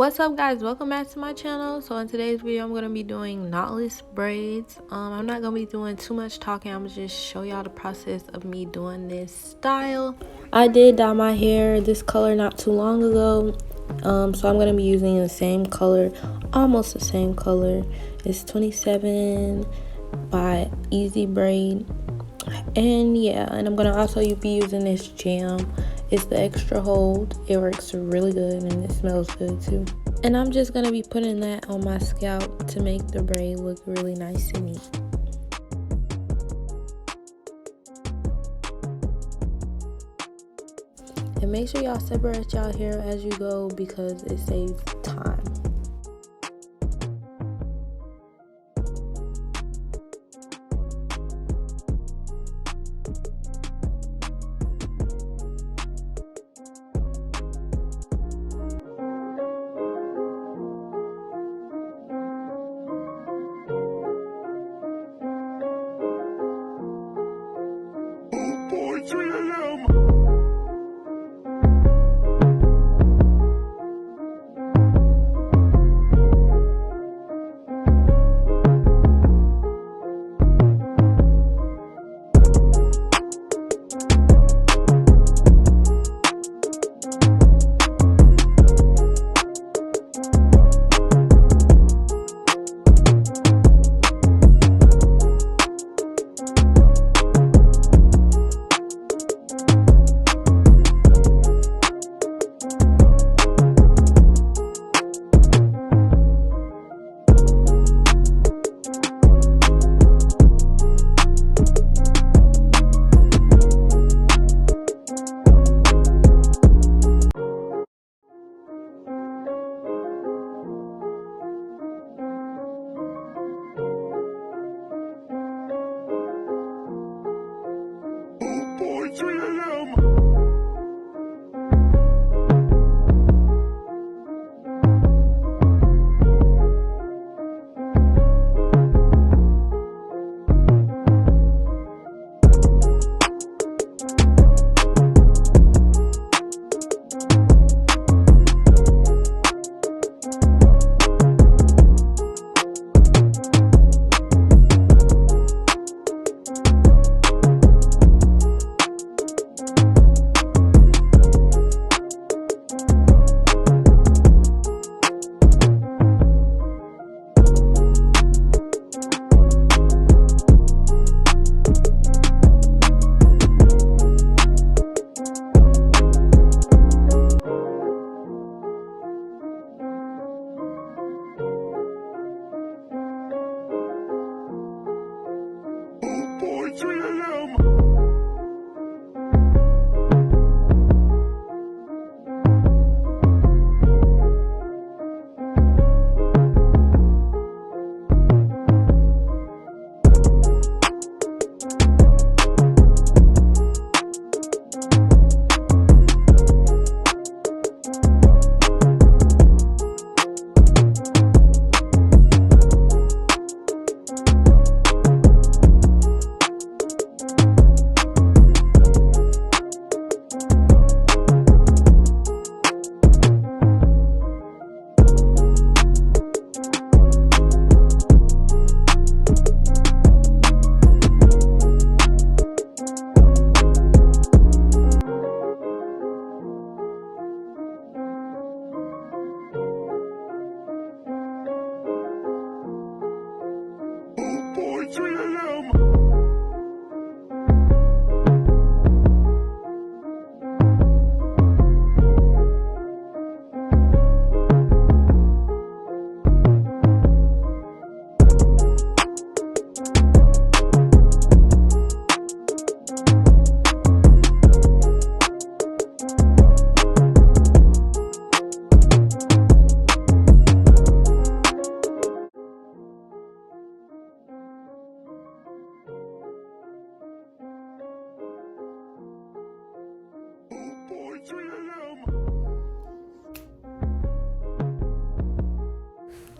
What's up, guys? Welcome back to my channel. So in today's video I'm going to be doing knotless braids. I'm not going to be doing too much talking. I'm going to just show y'all the process of me doing this style. I did dye my hair this color not too long ago, so I'm going to be using the same color, almost the same color. It's 27 by Easy Braid, and yeah, and I'm going to also be using this jam. It's the extra hold. It works really good and it smells good too. And I'm just going to be putting that on my scalp to make the braid look really nice and neat. And make sure y'all separate y'all hair as you go because it saves time.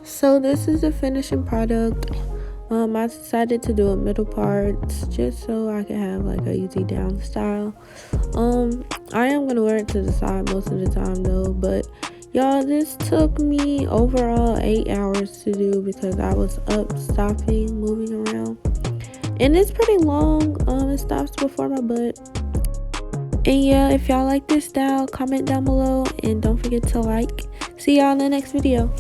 So this is the finishing product. I decided to do a middle parts just so I can have like a easy down style. I am gonna wear it to the side most of the time though, but Y'all, this took me overall 8 hours to do because I was up, stopping, moving around. And it's pretty long. It stops before my butt. And yeah, if y'all like this style, comment down below and don't forget to like. See y'all in the next video.